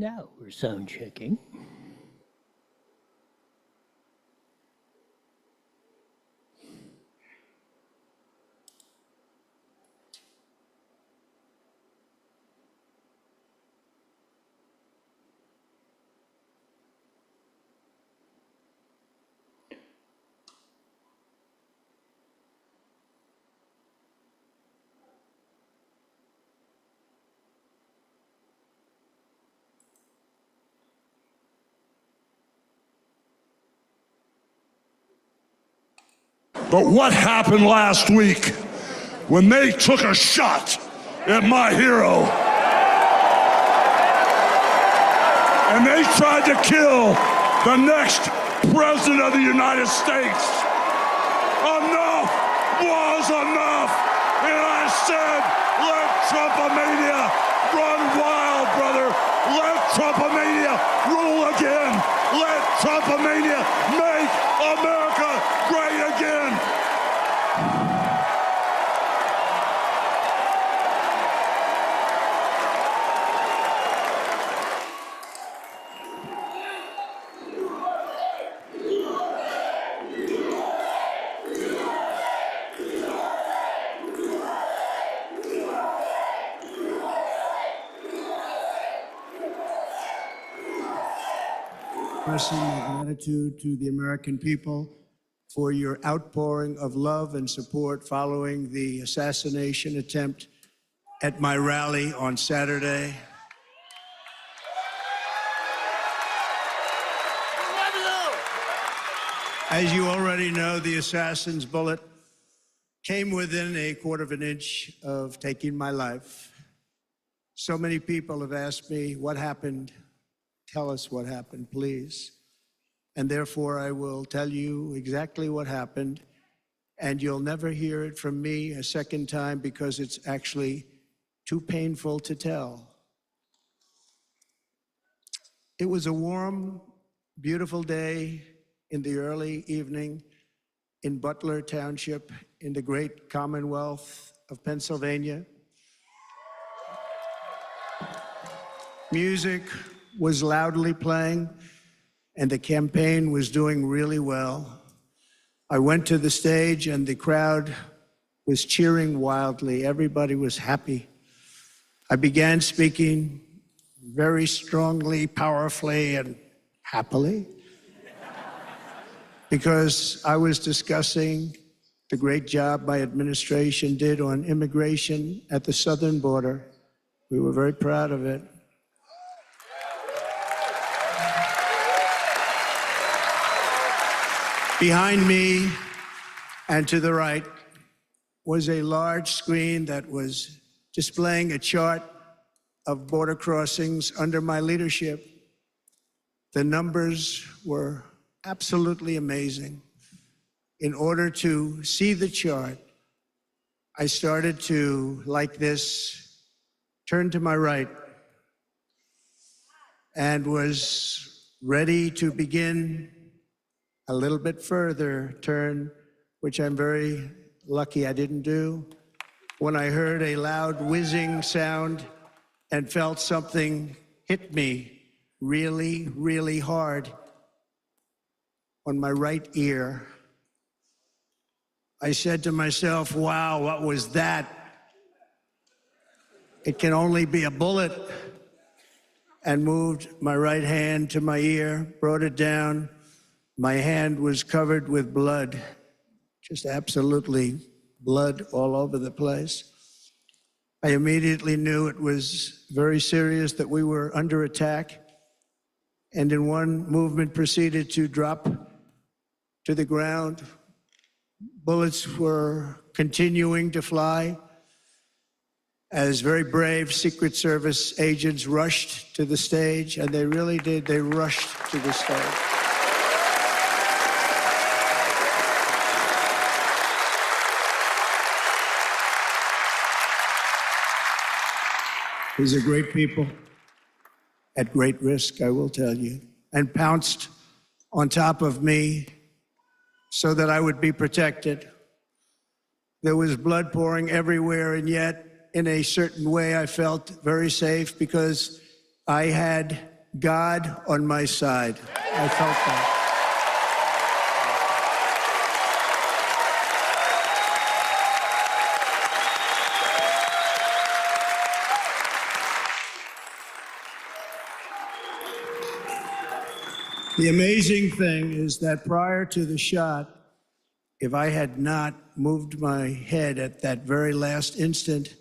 Now we're sound checking. But what happened last week when they took a shot at my hero and they tried to kill the next president of the United States? Enough was enough. And I said, let Trumpomania run wild, brother. Let Trumpomania rule again. Let Trumpomania make America great again. Expressing my gratitude to the American people for your outpouring of love and support following the assassination attempt at my rally on Saturday. As you already know, the assassin's bullet came within a quarter of an inch of taking my life. So many people have asked me, what happened? Tell us what happened, please. And therefore, I will tell you exactly what happened, and you'll never hear it from me a second time because it's actually too painful to tell. It was a warm, beautiful day in the early evening in Butler Township in the great Commonwealth of Pennsylvania. Music was loudly playing, and the campaign was doing really well. I went to the stage, and the crowd was cheering wildly. Everybody was happy. I began speaking very strongly, powerfully, and happily, because I was discussing the great job my administration did on immigration at the southern border. We were very proud of it. Behind me and to the right was a large screen that was displaying a chart of border crossings under my leadership. The numbers were absolutely amazing. In order to see the chart, I started to, like this, turn to my right and was ready to begin a little bit further turn, which I'm very lucky I didn't do, when I heard a loud whizzing sound and felt something hit me really, really hard on my right ear. I said to myself, wow, what was that? It can only be a bullet. And moved my right hand to my ear, brought it down. My hand was covered with blood, just absolutely blood all over the place. I immediately knew it was very serious, that we were under attack, and in one movement proceeded to drop to the ground. Bullets were continuing to fly as very brave Secret Service agents rushed to the stage, and they really did, they rushed to the stage. These are great people, at great risk, I will tell you, and pounced on top of me so that I would be protected. There was blood pouring everywhere, and yet, in a certain way, I felt very safe because I had God on my side. I felt that. The amazing thing is that prior to the shot, if I had not moved my head at that very last instant,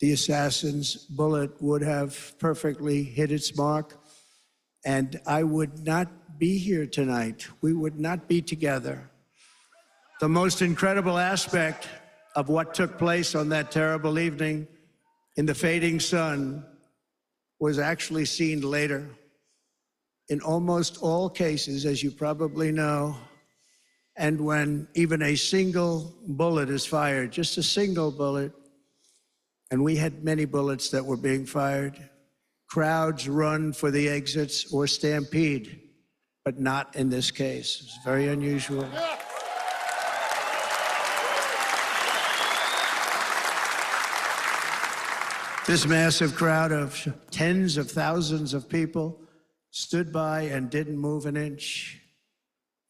the assassin's bullet would have perfectly hit its mark, and I would not be here tonight. We would not be together. The most incredible aspect of what took place on that terrible evening in the fading sun was actually seen later. In almost all cases, as you probably know, and when even a single bullet is fired, just a single bullet, and we had many bullets that were being fired, crowds run for the exits or stampede, but not in this case. It's very unusual. This massive crowd of tens of thousands of people stood by and didn't move an inch.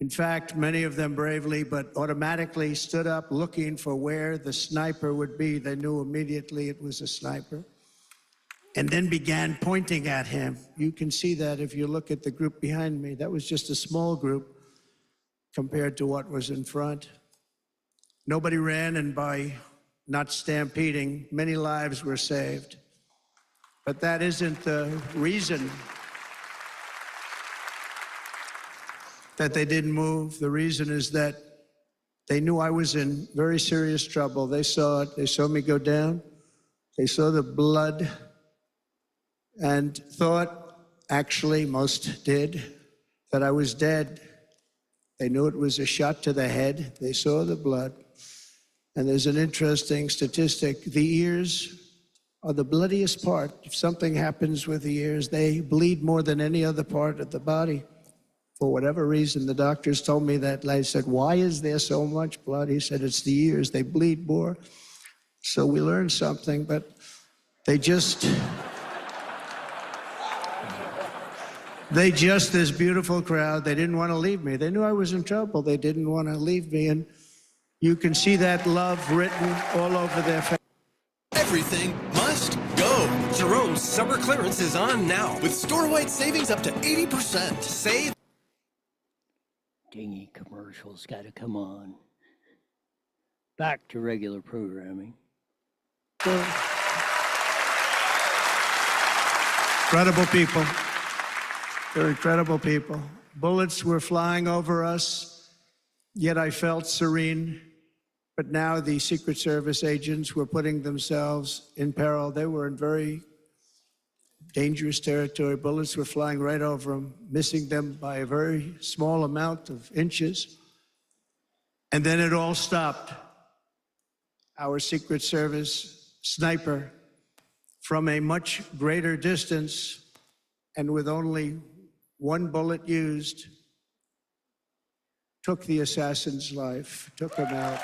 In fact, many of them bravely, but automatically stood up looking for where the sniper would be. They knew immediately it was a sniper. And then began pointing at him. You can see that if you look at the group behind me. That was just a small group compared to what was in front. Nobody ran, and by not stampeding, many lives were saved. But that isn't the reason that they didn't move. The reason is that they knew I was in very serious trouble. They saw it. They saw me go down. They saw the blood and thought, actually, most did, that I was dead. They knew it was a shot to the head. They saw the blood. And there's an interesting statistic. The ears are the bloodiest part. If something happens with the ears, they bleed more than any other part of the body. For whatever reason, the doctors told me that. I said, why is there so much blood? He said, it's the ears. They bleed more. So we learned something, but they just, this beautiful crowd, they didn't want to leave me. They knew I was in trouble. They didn't want to leave me. And you can see that love written all over their face. Everything must go. Jerome's summer clearance is on now with store-wide savings up to 80%. Save. Dingy commercials gotta come on. Back to regular programming. Incredible people. They're incredible people. Bullets were flying over us, yet I felt serene. But now the Secret Service agents were putting themselves in peril. They were in very dangerous territory. Bullets were flying right over them, missing them by a very small amount of inches. And then it all stopped. Our Secret Service sniper, from a much greater distance and with only one bullet used, took the assassin's life, took him out.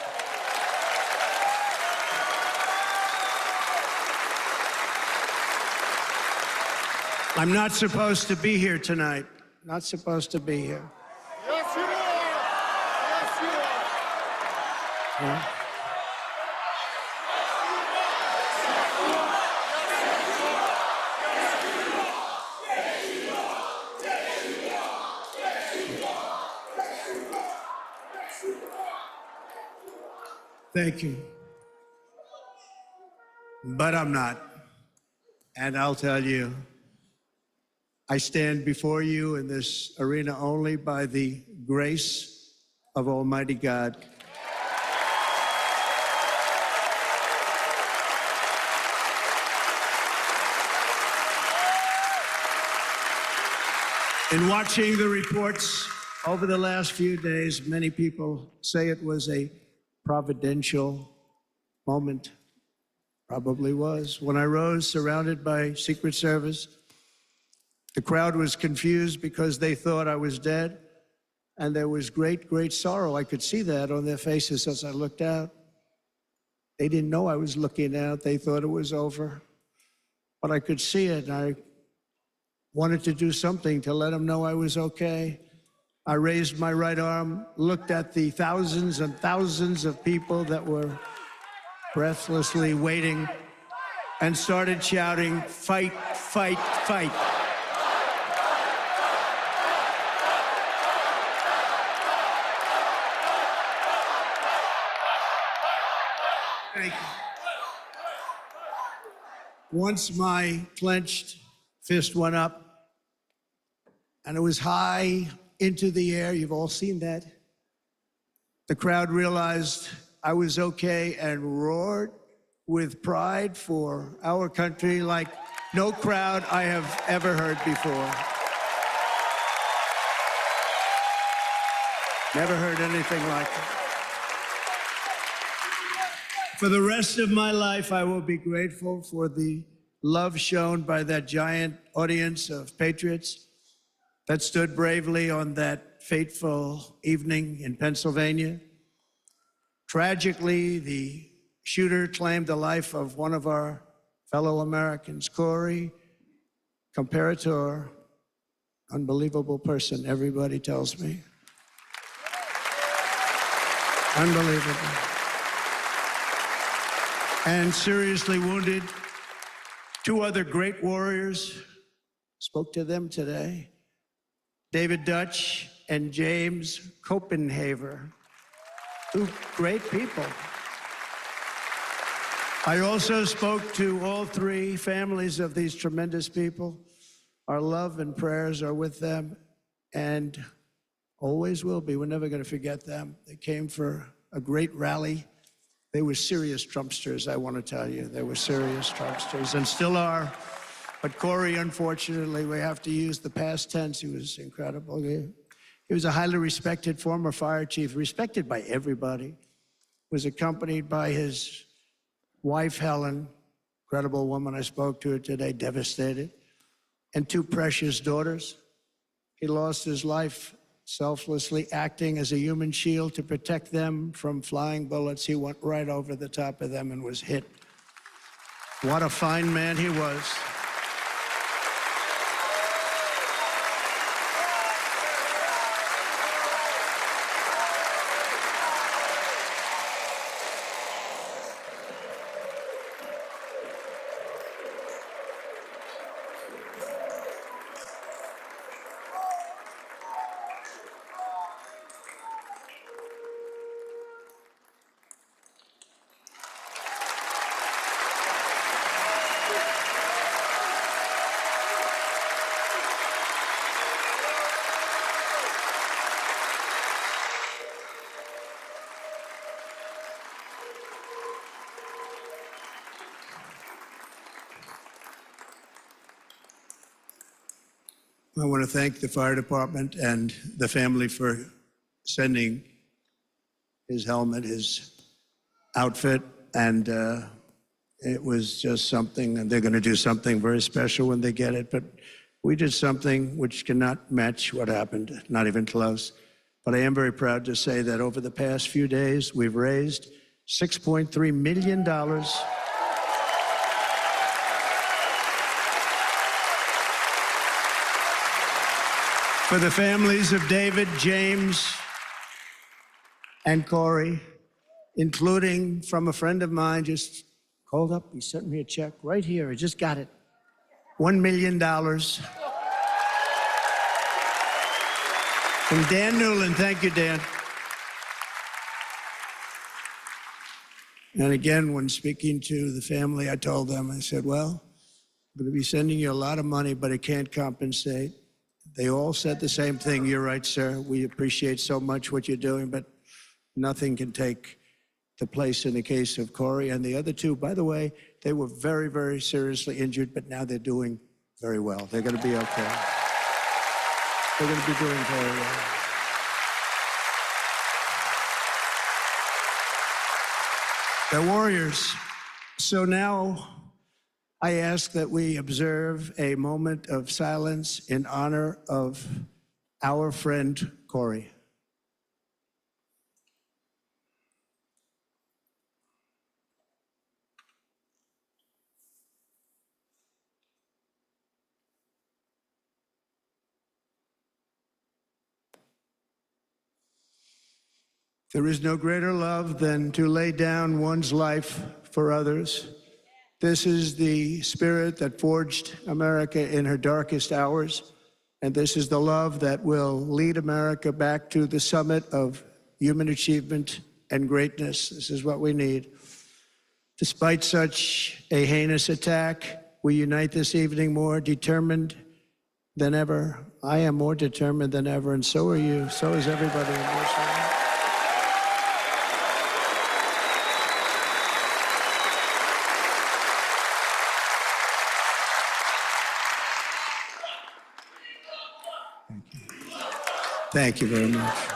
I'm not supposed to be here tonight. Not supposed to be here. Yes, you are. Yes, you are. Yeah. Thank you. But I'm not. And I'll tell you, I stand before you in this arena only by the grace of Almighty God. In watching the reports over the last few days, many people say it was a providential moment. Probably was. When I rose, surrounded by Secret Service, the crowd was confused because they thought I was dead, and there was great, great sorrow. I could see that on their faces as I looked out. They didn't know I was looking out. They thought it was over, but I could see it. I wanted to do something to let him know I was okay. I raised my right arm, looked at the thousands and thousands of people that were breathlessly waiting, and started shouting, "Fight, fight, fight." Thank you. Once my clenched fist went up, and it was high into the air, you've all seen that, the crowd realized I was okay and roared with pride for our country like no crowd I have ever heard before. Never heard anything like it. For the rest of my life, I will be grateful for the love shown by that giant audience of patriots that stood bravely on that fateful evening in Pennsylvania. Tragically, the shooter claimed the life of one of our fellow Americans, Corey, comparator, unbelievable person, everybody tells me. Unbelievable. And seriously wounded. Two other great warriors, spoke to them today. David Dutch and James Copenhaver. Two great people. I also spoke to all three families of these tremendous people. Our love and prayers are with them and always will be. We're never going to forget them. They came for a great rally. They were serious Trumpsters, I want to tell you. They were serious Trumpsters and still are. But Corey, unfortunately, we have to use the past tense. He was incredible. He was a highly respected former fire chief, respected by everybody. Was accompanied by his wife, Helen, incredible woman. I spoke to her today, devastated, and two precious daughters. He lost his life selflessly acting as a human shield to protect them from flying bullets. He went right over the top of them and was hit. What a fine man he was. I want to thank the fire department and the family for sending his helmet, his outfit, and it was just something, and they're going to do something very special when they get it, but we did something which cannot match what happened, not even close. But I am very proud to say that over the past few days, we've raised $6.3 million for the families of David, James, and Corey, including from a friend of mine, just called up, he sent me a check right here, I just got it, $1 million. From Dan Newland, thank you, Dan. And again, when speaking to the family, I told them, I said, well, I'm going to be sending you a lot of money, but it can't compensate. They all said the same thing. You're right, sir. We appreciate so much what you're doing, but nothing can take the place in the case of Corey and the other two. By the way, they were very, very seriously injured, but now they're doing very well. They're going to be okay. They're going to be doing very well. They're warriors. So now I ask that we observe a moment of silence in honor of our friend Corey. There is no greater love than to lay down one's life for others. This is the spirit that forged America in her darkest hours, and this is the love that will lead America back to the summit of human achievement and greatness. This is what we need. Despite such a heinous attack, we unite this evening more determined than ever. I am more determined than ever, and so are you. So is everybody in this room. Thank you very much.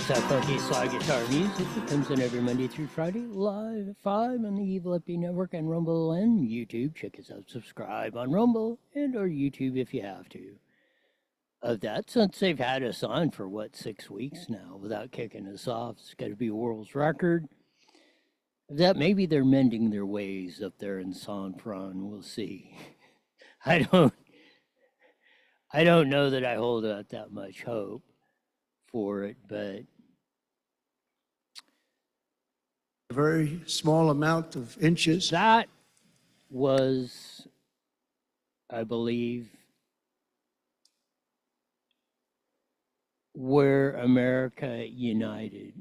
That funky slide guitar music that comes in every Monday through Friday, live at 5 on the Evil FB Network and Rumble and YouTube. Check us out, subscribe on Rumble and or YouTube if you have to. Of that, since they've had us on for, 6 weeks now without kicking us off, it's got to be a world's record. That maybe they're mending their ways up there in San Fran, we'll see. I don't know that I hold out that much hope for it, but A very small amount of inches. that was, I believe, where America united.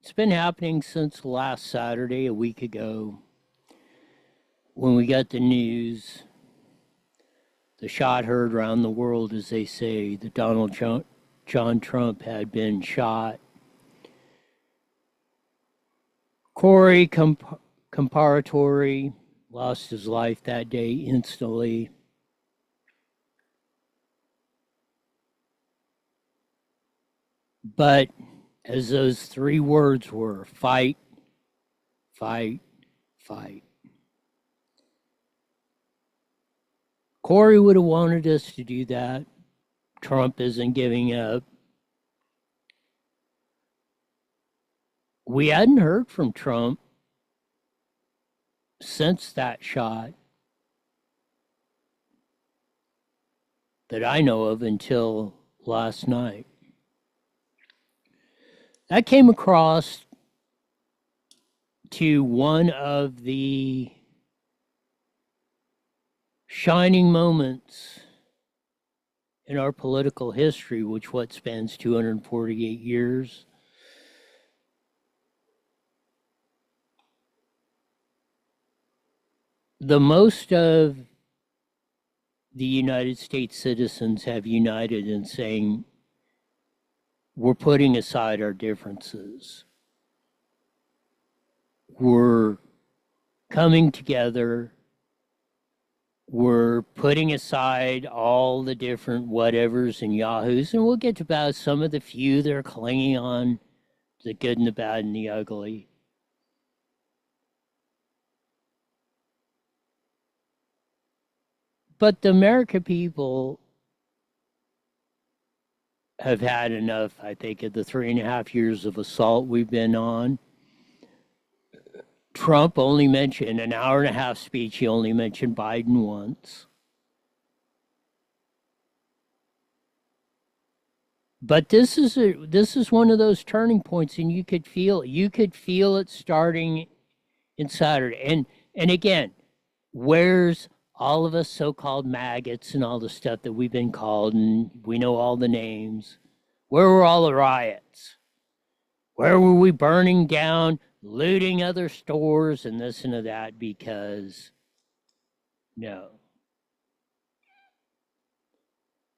It's been happening since last Saturday, a week ago, when we got the news, the shot heard around the world, as they say, that John Trump had been shot. Corey Comparatori lost his life that day instantly. But as those 3 words were, fight, fight, fight. Corey would have wanted us to do that. Trump isn't giving up. We hadn't heard from Trump since that shot that I know of until last night. I came across to one of the shining moments in our political history, which spans 248 years. The most of the United States citizens have united in saying, we're putting aside our differences. We're coming together. We're putting aside all the different whatevers and yahoos, and we'll get to about some of the few that are clinging on to the good and the bad and the ugly. But the American people have had enough, I think, of the 3.5 years of assault we've been on. Trump only mentioned an hour-and-a-half speech. He only mentioned Biden once. But this is one of those turning points, and you could feel it starting in Saturday. And again, where's all of us so-called maggots and all the stuff that we've been called, and we know all the names? Where were all the riots? Where were we burning down, looting other stores and this and that? Because no.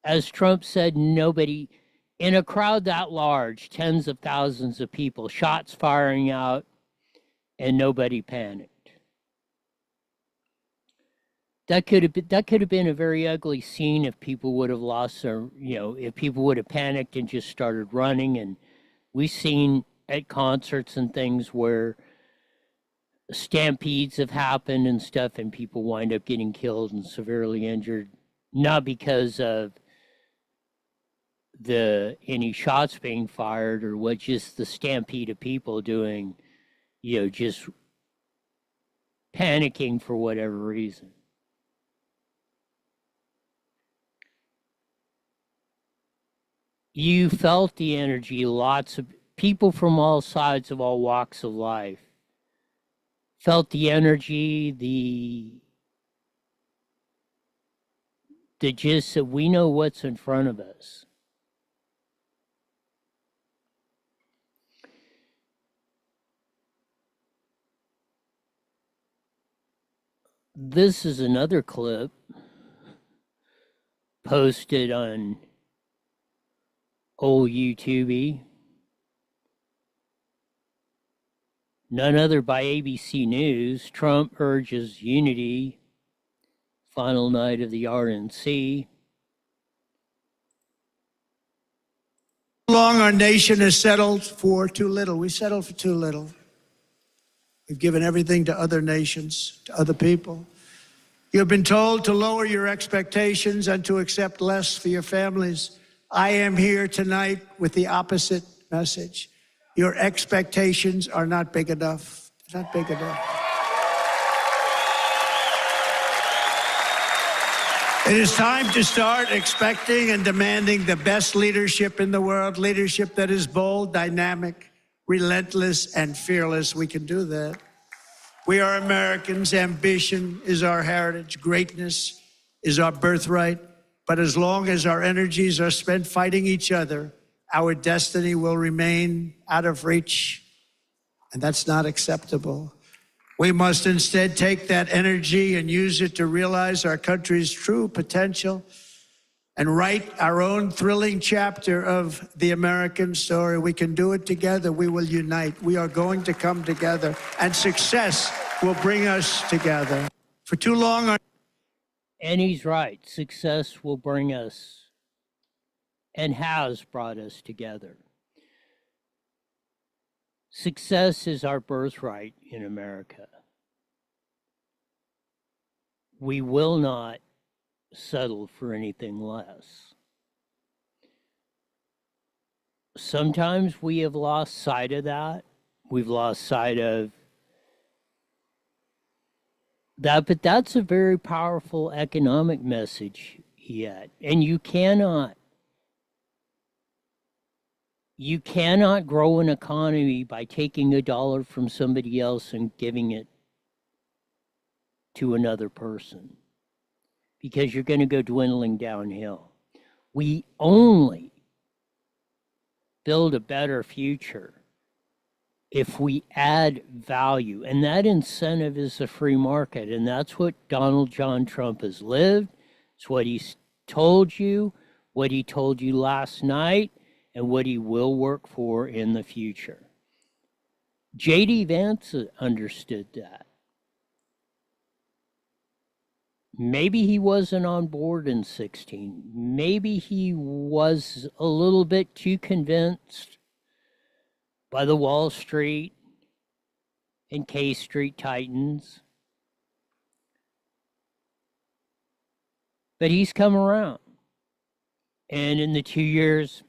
As Trump said, nobody, in a crowd that large, tens of thousands of people, shots firing out, and nobody panicked. that could have been a very ugly scene if people would have lost their, if people would have panicked and just started running. And we've seen at concerts and things where stampedes have happened and stuff, and people wind up getting killed and severely injured, not because of any shots being fired or what, just the stampede of people doing, just panicking for whatever reason. You felt the energy. Lots of people from all sides of all walks of life felt the energy, the gist that we know what's in front of us. This is another clip posted on old YouTube. None other by ABC News. Trump urges unity. Final night of the RNC. Long our nation has settled for too little. We settled for too little. We've given everything to other nations, to other people. You've been told to lower your expectations and to accept less for your families. I am here tonight with the opposite message. Your expectations are not big enough. They're not big enough. It is time to start expecting and demanding the best leadership in the world, leadership that is bold, dynamic, relentless, and fearless. We can do that. We are Americans. Ambition is our heritage. Greatness is our birthright. But as long as our energies are spent fighting each other, our destiny will remain out of reach, and that's not acceptable. We must instead take that energy and use it to realize our country's true potential and write our own thrilling chapter of the American story. We can do it together. We will unite. We are going to come together, and success will bring us together. For too long, and he's right. Success will bring us and has brought us together. Success is our birthright in America. We will not settle for anything less. Sometimes we have lost sight of that. We've lost sight of that, but that's a very powerful economic message yet. And you cannot grow an economy by taking a dollar from somebody else and giving it to another person, because you're going to go dwindling downhill. We only build a better future if we add value, and that incentive is the free market, and that's what Donald John Trump has lived. It's what he's told you, what he told you last night, and what he will work for in the future. J.D. Vance understood that. Maybe he wasn't on board in 16. Maybe he was a little bit too convinced by the Wall Street and K Street Titans. But he's come around. And in the 2 years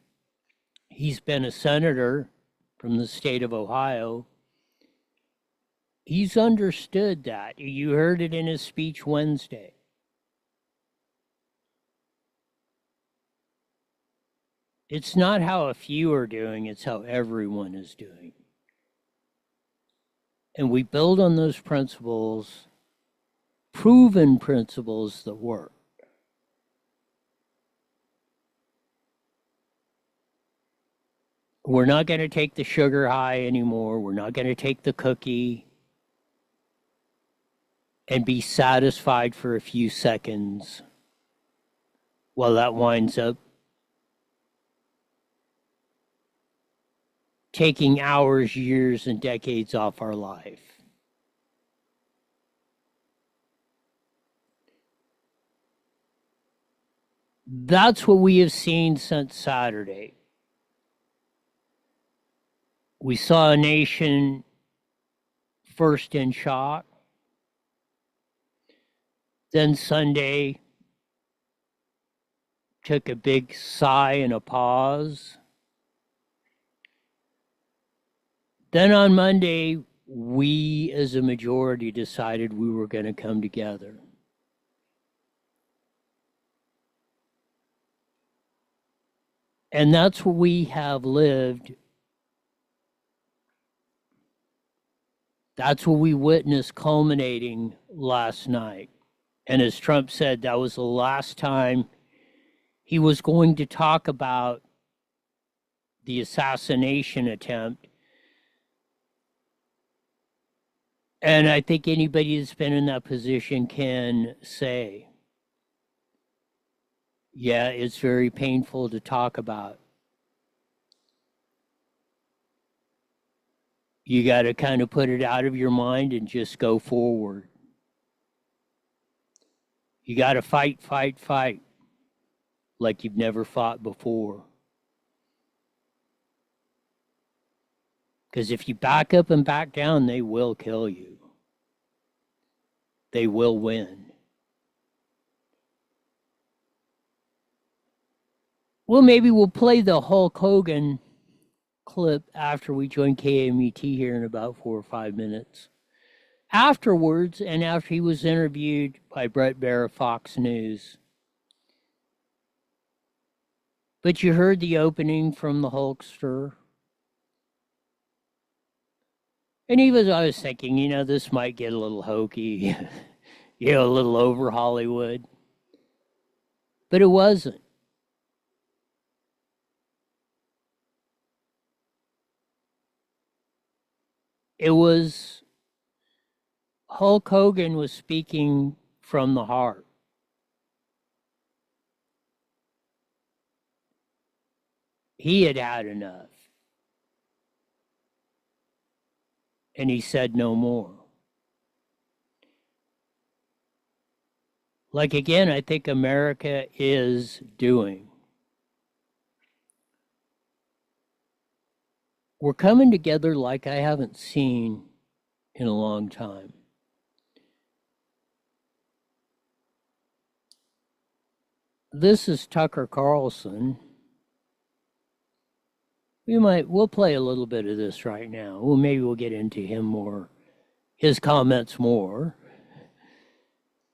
he's been a senator from the state of Ohio, he's understood that. You heard it in his speech Wednesday. It's not how a few are doing, it's how everyone is doing. And we build on those principles, proven principles that work. We're not going to take the sugar high anymore. We're not going to take the cookie and be satisfied for a few seconds while that winds up taking hours, years, and decades off our life. That's what we have seen since Saturday. We saw a nation first in shock. Then Sunday took a big sigh and a pause. Then on Monday, we as a majority decided we were going to come together. And that's what we have lived. That's what we witnessed culminating last night. And as Trump said, that was the last time he was going to talk about the assassination attempt. And I think anybody that's been in that position can say, yeah, it's very painful to talk about. You got to kind of put it out of your mind and just go forward. You got to fight, fight, fight like you've never fought before. Because if you back up and back down, they will kill you. They will win. Well, maybe we'll play the Hulk Hogan clip after we join KMET here in about 4 or 5 minutes. Afterwards, and after he was interviewed by Brett Baer of Fox News. But you heard the opening from the Hulkster. And I was thinking, this might get a little hokey, a little over Hollywood. But it wasn't. It was, Hulk Hogan was speaking from the heart. He had had enough. And he said no more. Like again, I think America is doing. We're coming together like I haven't seen in a long time. This is Tucker Carlson. We'll play a little bit of this right now. Well, maybe we'll get into him more, his comments more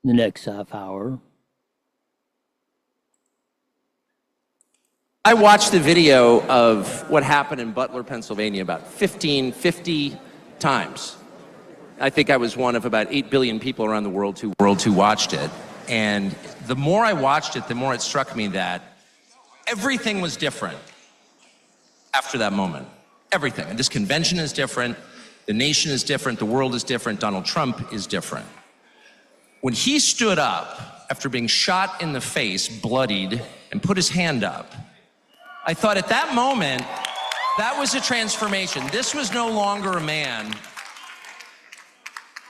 in the next half hour. I watched the video of what happened in Butler, Pennsylvania about 50 times. I think I was one of about 8 billion people around the world who watched it. And the more I watched it, the more it struck me that everything was different after that moment. Everything. And this convention is different. The nation is different. The world is different. Donald Trump is different. When he stood up after being shot in the face, bloodied, and put his hand up, I thought at that moment, that was a transformation. This was no longer a man.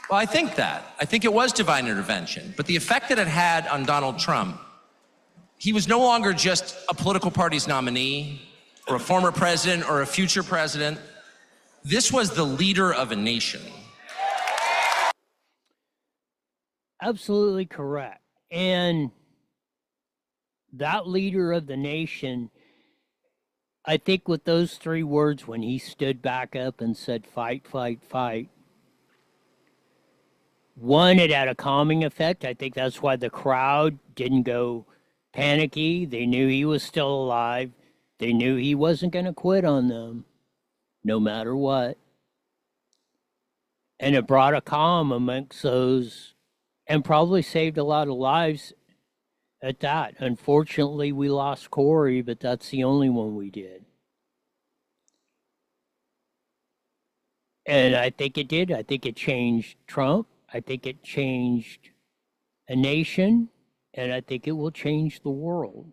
Well, I think it was divine intervention. But the effect that it had on Donald Trump, he was no longer just a political party's nominee or a former president or a future president. This was the leader of a nation. Absolutely correct. And that leader of the nation, I think with those 3 words, when he stood back up and said, fight, fight, fight, one, it had a calming effect. I think that's why the crowd didn't go panicky. They knew he was still alive. They knew he wasn't going to quit on them, no matter what. And it brought a calm amongst those, and probably saved a lot of lives at that. Unfortunately, we lost Corey, but that's the only one we did. And I think it did. I think it changed Trump. I think it changed a nation. And I think it will change the world.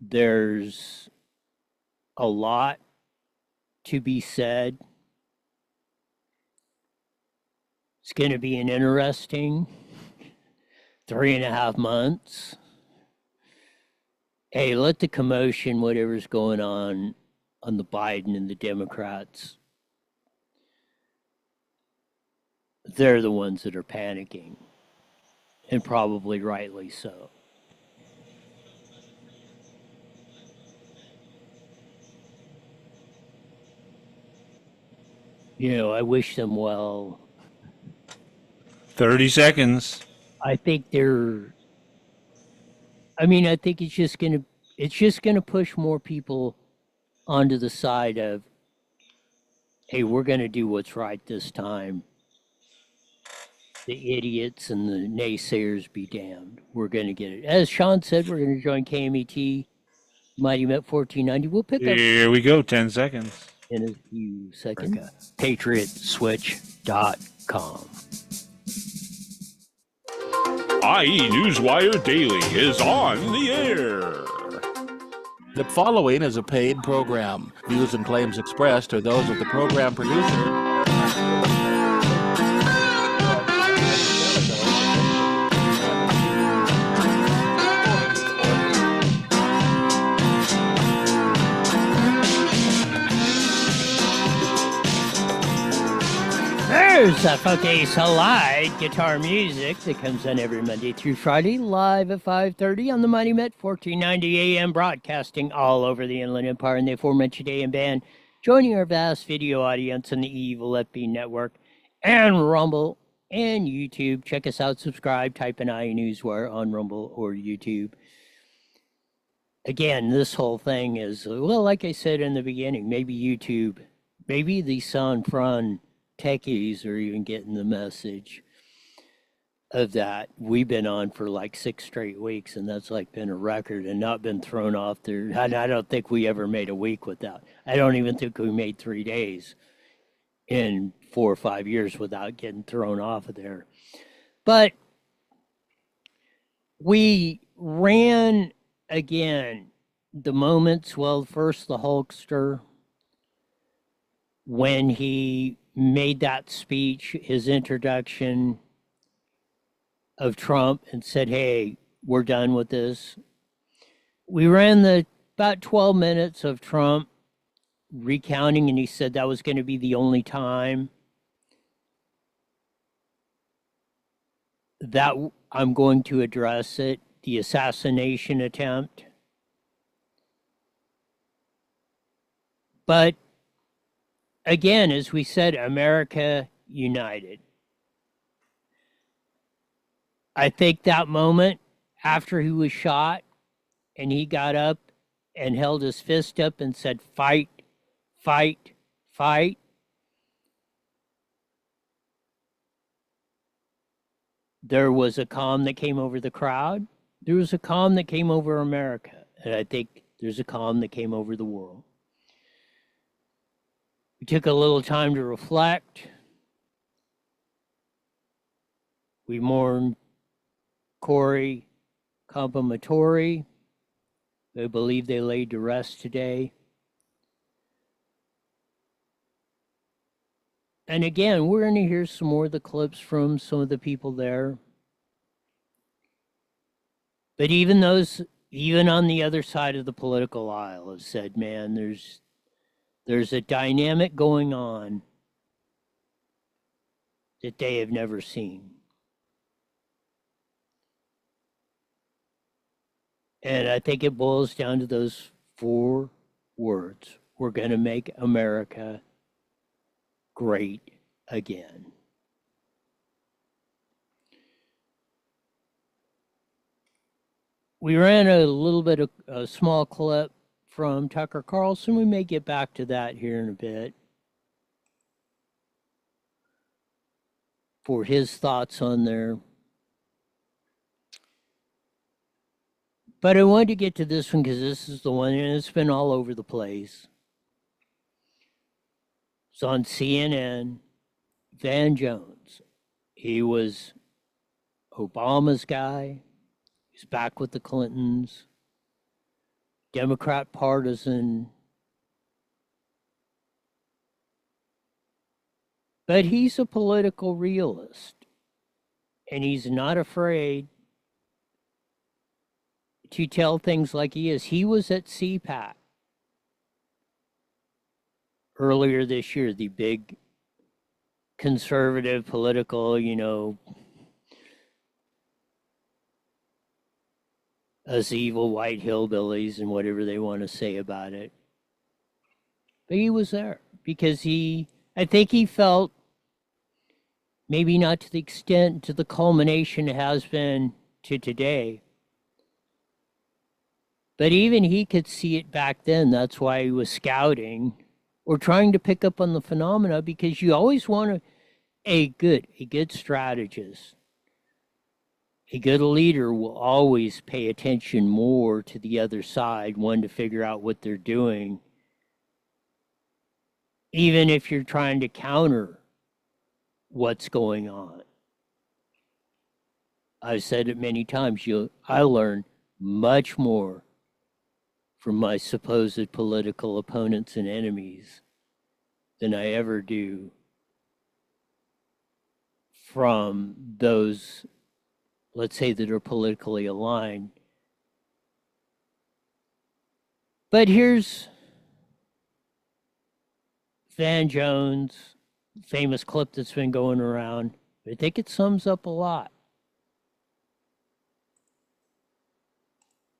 There's a lot to be said. It's going to be an interesting 3.5 months. Hey, let the commotion, whatever's going on the Biden and the Democrats, they're the ones that are panicking, and probably rightly so. You know, I wish them well. 30 seconds. I think I think it's just gonna push more people onto the side of, hey, we're gonna do what's right this time. The idiots and the naysayers be damned. We're gonna get it. As Sean said, we're gonna join KMET Mighty Met 1490. We'll pick up Here we go. 10 seconds. in a few seconds. PatriotSwitch.com. IE Newswire Daily is on the air. The following is a paid program. Views and claims expressed are those of the program producer. There's that funky slide guitar music that comes on every Monday through Friday, live at 5:30 on the Mighty Met 1490 AM, broadcasting all over the Inland Empire and the aforementioned AM band, joining our vast video audience on the Evil FB Network and Rumble and YouTube. Check us out, subscribe, type in iNewsWire on Rumble or YouTube. Again, this whole thing is, well, like I said in the beginning, maybe YouTube, maybe the San Fran techies are even getting the message of that. We've been on for like 6 straight weeks, and that's like been a record and not been thrown off there. And I don't think we ever made a week without. I don't even think we made 3 days in 4 or 5 years without getting thrown off of there. But we ran again the moments, well, first the Hulkster, when he made that speech, his introduction of Trump, and said, hey, we're done with this. We ran about 12 minutes of Trump recounting, and he said that was going to be the only time that I'm going to address it, the assassination attempt. But again, as we said, America united. I think that moment after he was shot and he got up and held his fist up and said, fight, fight, fight. There was a calm that came over the crowd. There was a calm that came over America. And I think there's a calm that came over the world. We took a little time to reflect. We mourned Corey Compamatori. I believe they laid to rest today. And again, we're going to hear some more of the clips from some of the people there. But even on the other side of the political aisle, have said, man, there's a dynamic going on that they have never seen. And I think it boils down to those 4 words. We're going to make America great again. We ran a little bit of a small clip from Tucker Carlson. We may get back to that here in a bit for his thoughts on there. But I wanted to get to this one because this is the one, and it's been all over the place. It's on CNN. Van Jones. He was Obama's guy. He's back with the Clintons. Democrat partisan. But he's a political realist, and he's not afraid to tell things like he is. He was at CPAC earlier this year, the big conservative political, us evil white hillbillies and whatever they want to say about it. But he was there because I think he felt, maybe not to the extent, to the culmination it has been to today, but even he could see it back then. That's why he was scouting or trying to pick up on the phenomena, because you always want a good strategist. A good leader will always pay attention more to the other side, one, to figure out what they're doing, even if you're trying to counter what's going on. I've said it many times, I learn much more from my supposed political opponents and enemies than I ever do from those, let's say, that are politically aligned. But here's Van Jones' famous clip that's been going around. I think it sums up a lot.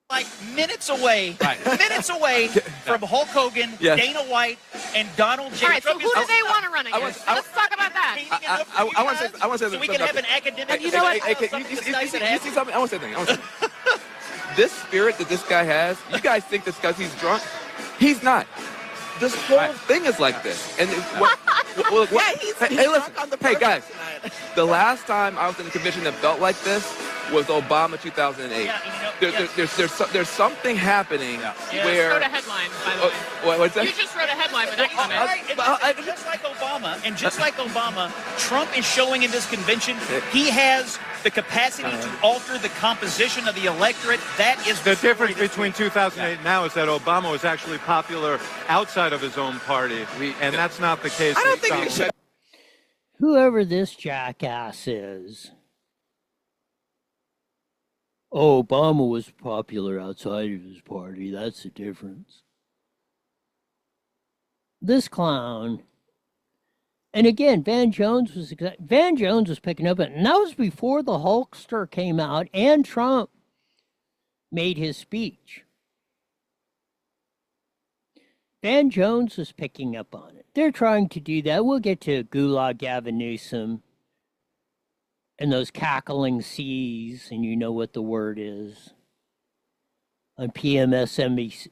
Like minutes away from Hulk Hogan, Dana White, and Donald J. All right, so who do they want to run against? Let's talk about that. I want to say so we can have an academic. You know what? You see something? I want to say something. This spirit that this guy has, you guys think this because he's drunk? He's not. This whole thing is like this. And hey, listen. Hey, guys. The last time I was in a convention that felt like this was Obama 2008. There's something happening where. You just wrote a headline, by the way. What's that? You just wrote a headline, but not comment. Just like Obama, Trump is showing in this convention he has the capacity to alter the composition of the electorate. That is the difference between 2008 and now is that Obama was actually popular outside of his own party, and that's not the case. I don't think you should. Whoever this jackass is, Obama was popular outside of his party. That's the difference. This clown, and again, Van Jones was picking up it, and that was before the Hulkster came out and Trump made his speech. Van Jones was picking up on it. They're trying to do that. We'll get to Gulag Gavin Newsom and those cackling C's, and you know what the word is, on MSNBC,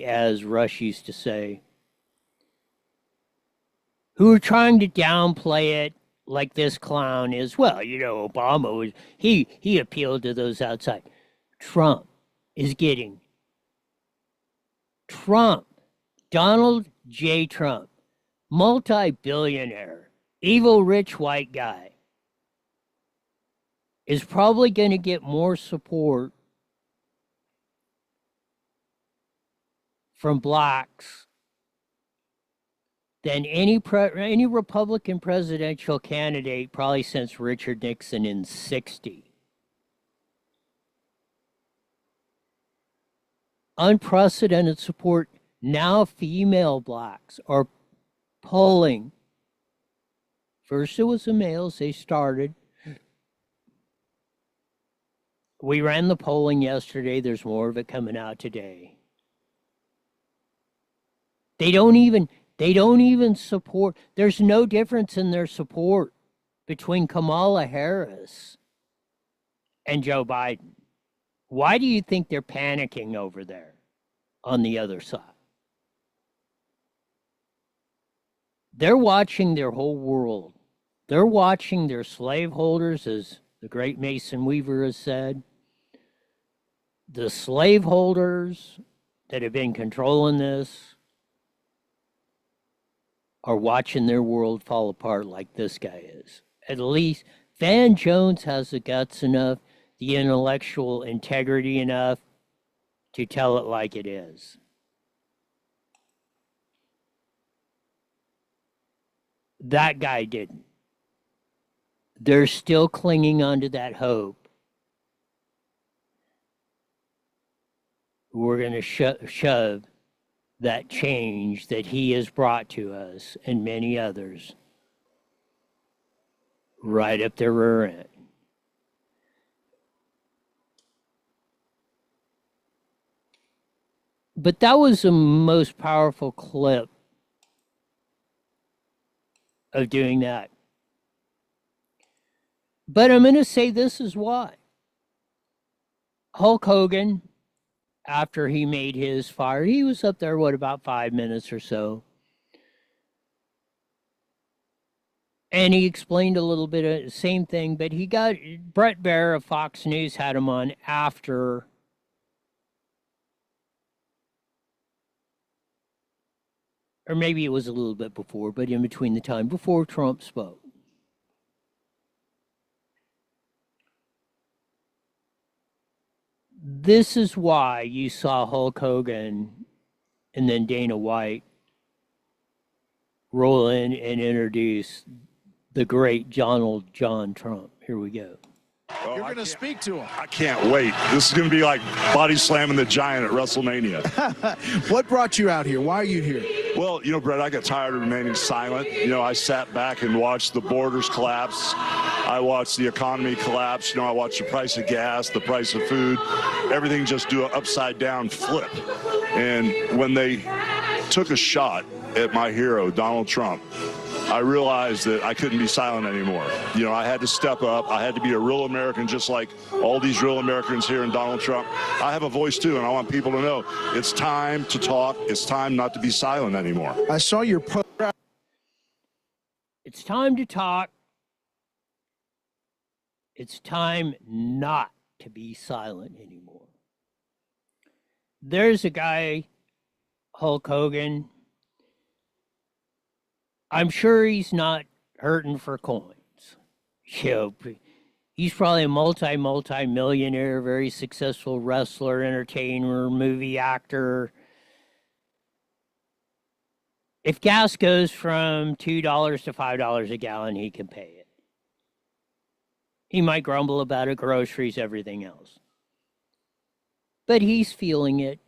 as Rush used to say, who are trying to downplay it like this clown is, Obama was, he appealed to those outside. Trump is getting Donald J. Trump, multi-billionaire, evil rich white guy, is probably going to get more support from blacks than any Republican presidential candidate probably since Richard Nixon in '60. Unprecedented support. Now female blacks are polling. First it was the males, they started. We ran the polling yesterday. There's more of it coming out today. They don't even support. There's no difference in their support between Kamala Harris and Joe Biden. Why do you think they're panicking over there on the other side? They're watching their whole world. They're watching their slaveholders, as the great Mason Weaver has said. The slaveholders that have been controlling this are watching their world fall apart like this guy is. At least Van Jones has the guts enough, the intellectual integrity enough to tell it like it is. That guy didn't. They're still clinging onto that hope. We're going to shove that change that he has brought to us and many others right up their rear end. But that was the most powerful clip of doing that. But I'm going to say this is why. Hulk Hogan, after he made his fire, he was up there, about 5 minutes or so. And he explained a little bit of the same thing, but he got Brett Baer of Fox News had him on after. Or maybe it was a little bit before, but in between the time before Trump spoke. This is why you saw Hulk Hogan and then Dana White roll in and introduce the great Donald John Trump. Here we go. You're going to speak to him. I can't wait. This is going to be like body slamming the giant at WrestleMania. What brought you out here? Why are you here? Well, Brett, I got tired of remaining silent. I sat back and watched the borders collapse. I watched the economy collapse. I watched the price of gas, the price of food, everything just do an upside down flip. And when they took a shot at my hero, Donald Trump, I realized that I couldn't be silent anymore. I had to step up. I had to be a real American, just like all these real Americans here in Donald Trump. I have a voice too, and I want people to know it's time to talk. It's time not to be silent anymore. I saw your post. It's time to talk. It's time not to be silent anymore. There's a guy, Hulk Hogan. I'm sure he's not hurting for coins. He's probably a multi-millionaire, very successful wrestler, entertainer, movie actor. If gas goes from $2 to $5 a gallon, he can pay it. He might grumble about it, groceries, everything else. But he's feeling it,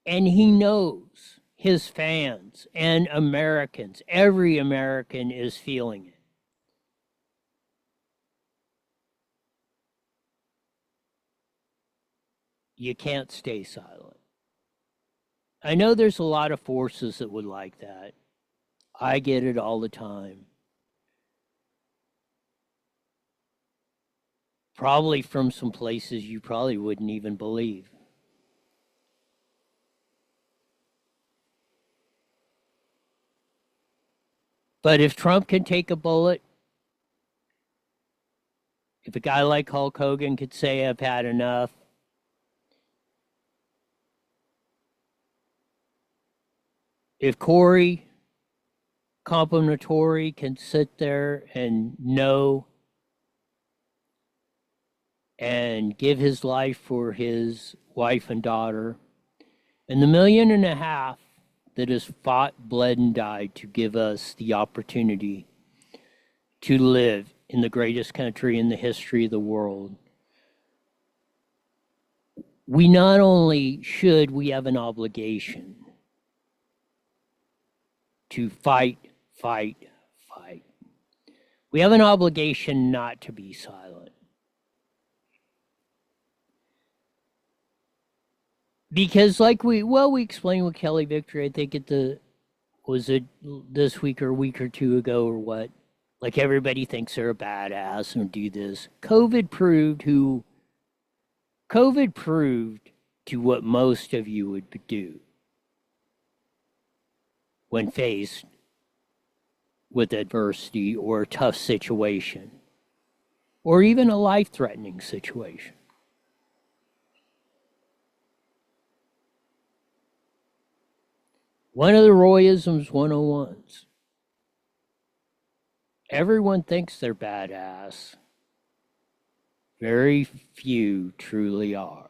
and he knows his fans and Americans, every American is feeling it. You can't stay silent. I know there's a lot of forces that would like that. I get it all the time. Probably from some places you probably wouldn't even believe. But if Trump can take a bullet, if a guy like Hulk Hogan could say, I've had enough, if Corey Complimentary can sit there and know and give his life for his wife and daughter, and the 1.5 million that has fought, bled, and died to give us the opportunity to live in the greatest country in the history of the world. We not only should, we have an obligation to fight. We have an obligation not to be silent. Because like we explained with Kelly Victory, I think was it this week or a week or two ago or what? Like everybody thinks they're a badass and do this. COVID proved to what most of you would do when faced with adversity or a tough situation, or even a life-threatening situation. One of the Royisms 101s. Everyone thinks they're badass. Very few truly are.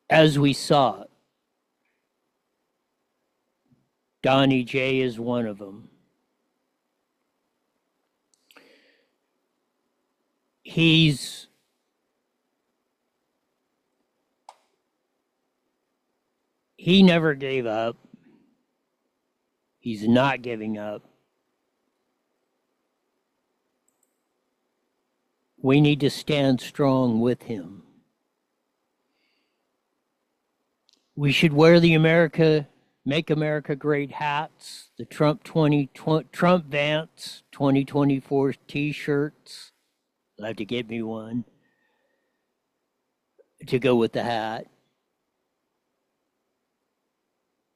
as we saw. Donnie J is one of them. He never gave up. He's not giving up. We need to stand strong with him. We should wear the Make America Great hats, the Trump Vance 2024 t-shirts. You'll have to get me one to go with the hat.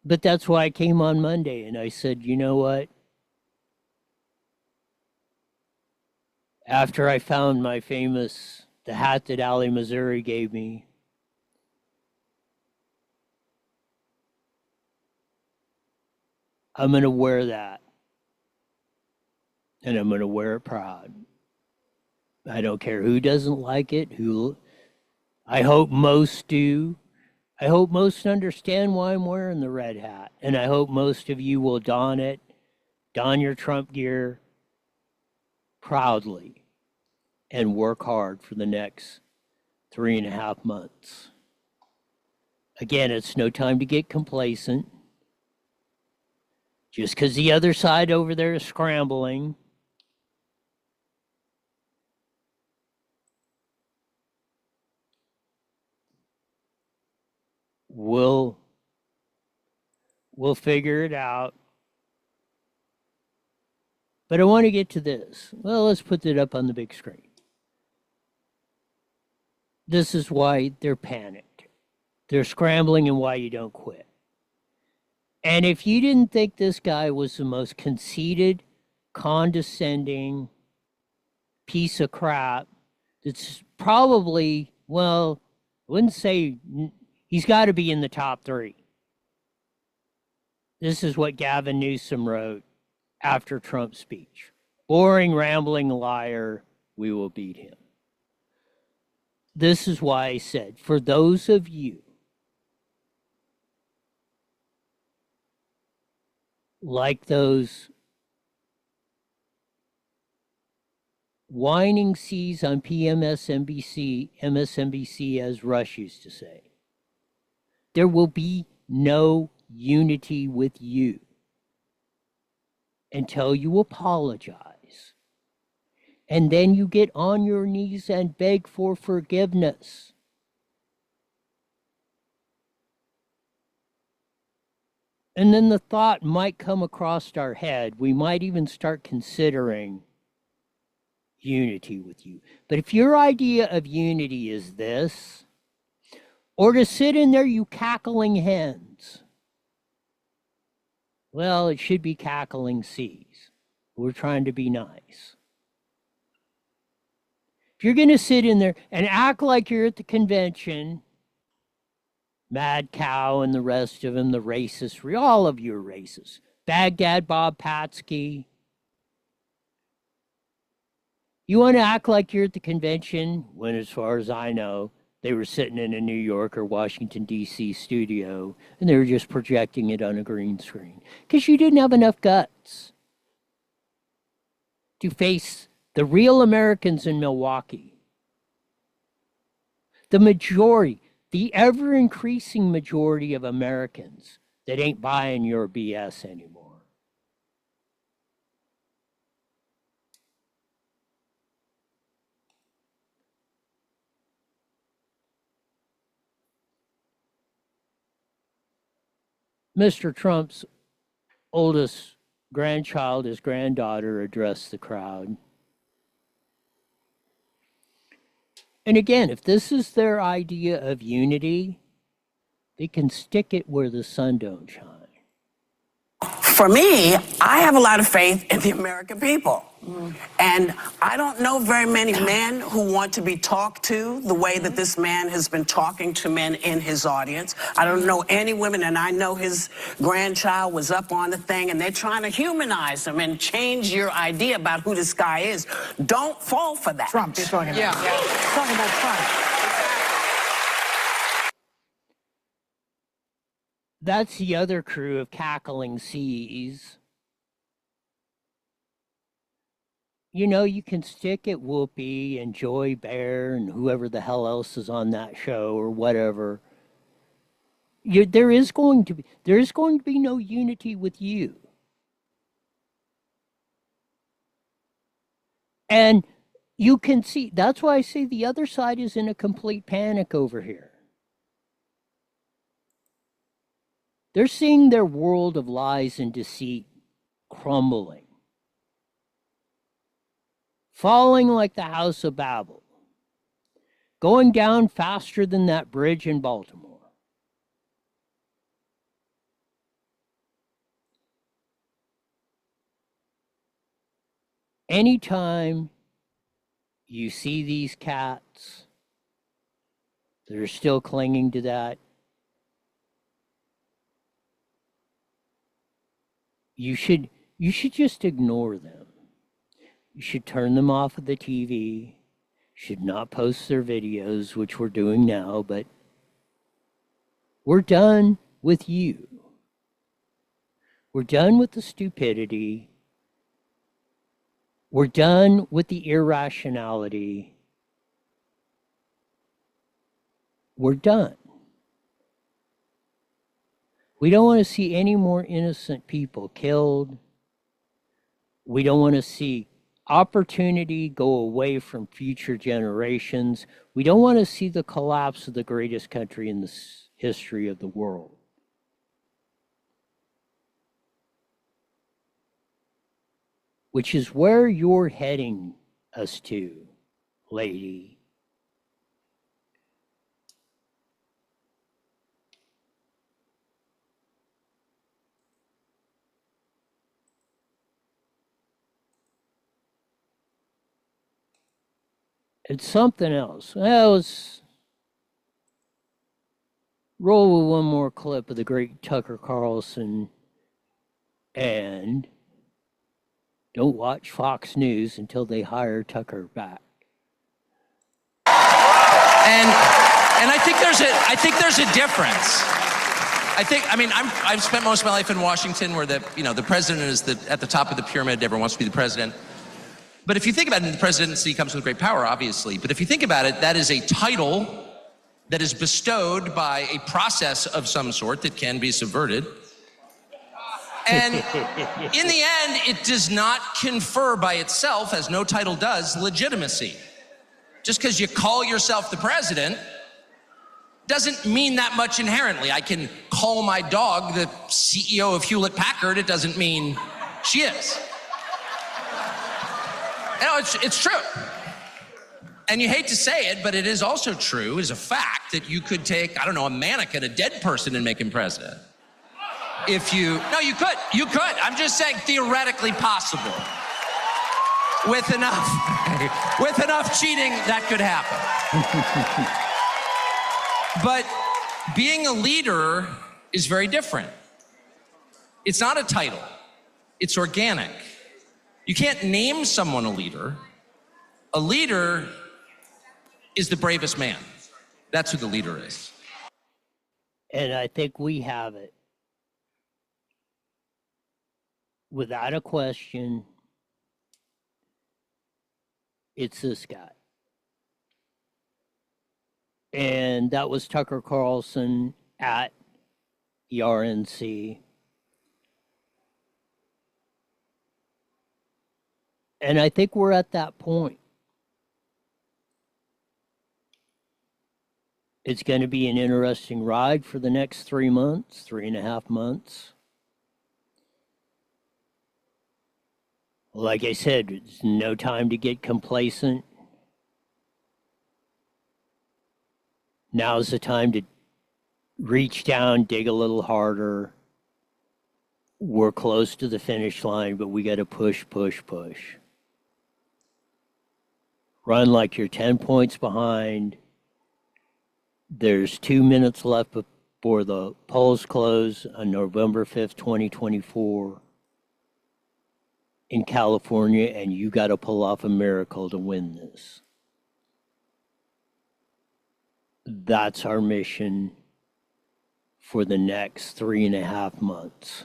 But that's why I came on Monday and I said, you know what? After I found the hat that Ali Missouri gave me, I'm going to wear that. And I'm going to wear it proud. I don't care who doesn't like it, I hope most do. I hope most understand why I'm wearing the red hat. And I hope most of you will don your Trump gear proudly and work hard for the next 3.5 months. Again, it's no time to get complacent. Just because the other side over there is scrambling, we'll figure it out. But I want to get to this. Well, let's put it up on the big screen. This is why they're panicked. They're scrambling and why you don't quit. And if you didn't think this guy was the most conceited, condescending piece of crap, it's probably, well, I wouldn't say, he's got to be in the top 3. This is what Gavin Newsom wrote after Trump's speech. Boring, rambling liar, we will beat him. This is why I said, for those of you like those whining C's on MSNBC, as Rush used to say, there will be no unity with you until you apologize. And then you get on your knees and beg for forgiveness. And then the thought might come across our head. We might even start considering unity with you. But if your idea of unity is this, or to sit in there, you cackling hens, well, it should be cackling C's. We're trying to be nice. If you're going to sit in there and act like you're at the convention, Mad Cow and the rest of them, the racists, all of you are racist. Baghdad Bob Patsky. You want to act like you're at the convention when, as far as I know, they were sitting in a New York or Washington, D.C. studio and they were just projecting it on a green screen because you didn't have enough guts to face the real Americans in Milwaukee. The majority, the ever-increasing majority of Americans that ain't buying your BS anymore. Mr. Trump's oldest grandchild, his granddaughter, addressed the crowd. And again, if this is their idea of unity, they can stick it where the sun don't shine. For me, I have a lot of faith in the American people. And I don't know very many men who want to be talked to the way that this man has been talking to men in his audience. I don't know any women, and I know his grandchild was up on the thing, and they're trying to humanize him and change your idea about who this guy is. Don't fall for that. Trump, you're talking about. Yeah. Talking about Trump. That's the other crew of cackling seas. You know, you can stick at Whoopi and Joy Bear and whoever the hell else is on that show or whatever. There is going to be no unity with you. And you can see, that's why I say the other side is in a complete panic over here. They're seeing their world of lies and deceit crumbling, falling like the House of Babel, going down faster than that bridge in Baltimore. Anytime you see these cats that are still clinging to that, you should just ignore them. You should turn them off of the TV. Should not post their videos, which we're doing now, but we're done with you. We're done with the stupidity. We're done with the irrationality. We're done. We don't want to see any more innocent people killed. We don't want to see opportunity go away from future generations. We don't want to see the collapse of the greatest country in the history of the world. Which is where you're heading us to, lady. It's something else. Well, let's roll with one more clip of the great Tucker Carlson, and don't watch Fox News until they hire Tucker back. And I think there's a difference. I've spent most of my life in Washington, where the president is at the top of the pyramid. Everyone wants to be the president. But if you think about it, the presidency comes with great power, obviously. But if you think about it, that is a title that is bestowed by a process of some sort that can be subverted. And in the end, it does not confer by itself, as no title does, legitimacy. Just because you call yourself the president doesn't mean that much inherently. I can call my dog the CEO of Hewlett Packard. It doesn't mean she is. No, it's true. And you hate to say it, but it is also true, is a fact, that you could take, I don't know, a mannequin, a dead person, and make him president. You could. I'm just saying theoretically possible. With enough cheating, that could happen. But being a leader is very different. It's not a title. It's organic. You can't name someone a leader. A leader is the bravest man. That's who the leader is. And I think we have it. Without a question, it's this guy. And that was Tucker Carlson at the RNC. And I think we're at that point. It's going to be an interesting ride for the next 3 months, 3.5 months. Like I said, it's no time to get complacent. Now's the time to reach down, dig a little harder. We're close to the finish line, but we got to push, push, push. Run like you're 10 points behind. There's 2 minutes left before the polls close on November 5th, 2024 in California, and you got to pull off a miracle to win this. That's our mission for the next 3.5 months.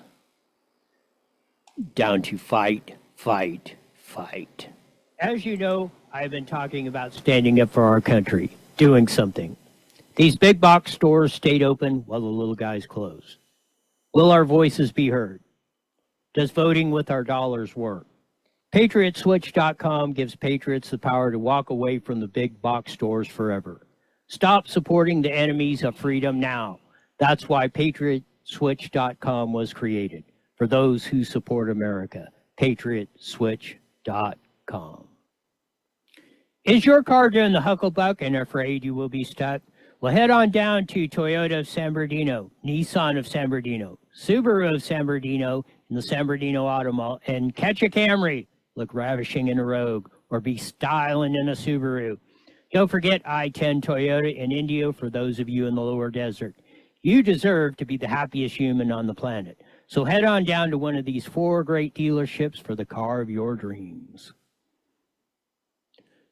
Down to fight, fight, fight. As you know, I've been talking about standing up for our country, doing something. These big box stores stayed open while the little guys closed. Will our voices be heard? Does voting with our dollars work? PatriotSwitch.com gives patriots the power to walk away from the big box stores forever. Stop supporting the enemies of freedom now. That's why PatriotSwitch.com was created. For those who support America, PatriotSwitch.com. Is your car doing the hucklebuck and afraid you will be stuck? Well, head on down to Toyota of San Bernardino, Nissan of San Bernardino, Subaru of San Bernardino, and the San Bernardino Auto Mall, and catch a Camry, look ravishing in a Rogue, or be styling in a Subaru. Don't forget I-10 Toyota in Indio for those of you in the lower desert. You deserve to be the happiest human on the planet. So head on down to one of these 4 great dealerships for the car of your dreams.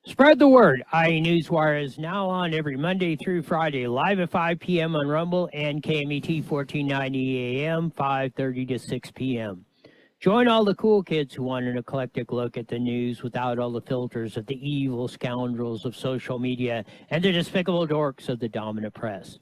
Spread the word. IE Newswire is now on every Monday through Friday, live at 5 p.m. on Rumble and KMET 1490 AM, 5:30 to 6 p.m. Join all the cool kids who want an eclectic look at the news without all the filters of the evil scoundrels of social media and the despicable dorks of the dominant press.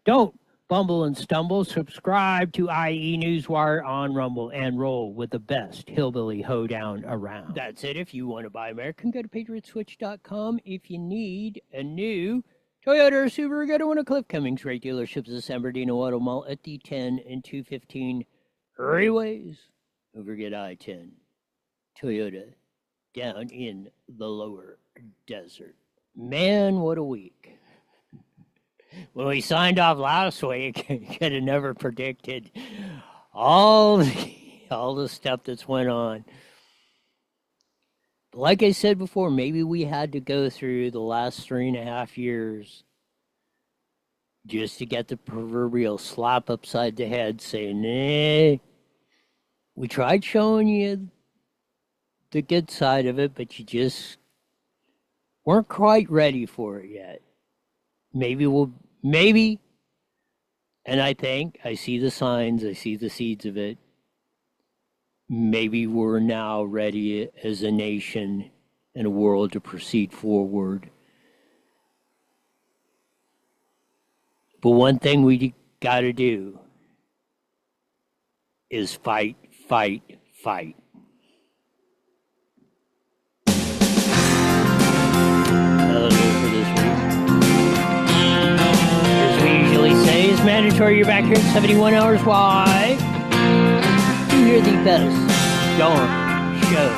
Don't bumble and stumble. Subscribe to IE Newswire on Rumble and roll with the best hillbilly hoedown around. That's it. If you want to buy American, go to PatriotSwitch.com. If you need a new Toyota or Subaru, go to one of Cliff Cummings' great dealerships at the San Bernardino Auto Mall at the 10 and 215 freeways. Don't forget I-10 Toyota down in the lower desert. Man, what a week. When we signed off last week, could have never predicted all the stuff that's went on. But like I said before, maybe we had to go through the last 3.5 years just to get the proverbial slap upside the head saying, nah, we tried showing you the good side of it, but you just weren't quite ready for it yet. Maybe, and I think, I see the signs, I see the seeds of it. Maybe we're now ready as a nation and a world to proceed forward. But one thing we got to do is fight, fight, fight. That'll do it for this week. Say it's mandatory. You're back here at 71 hours wide. You hear the best darn show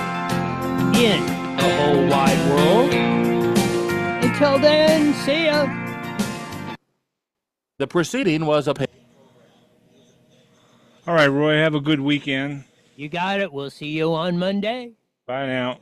in the whole wide world. Until then, see ya. The proceeding was a... All right, Roy, have a good weekend. You got it. We'll see you on Monday. Bye now.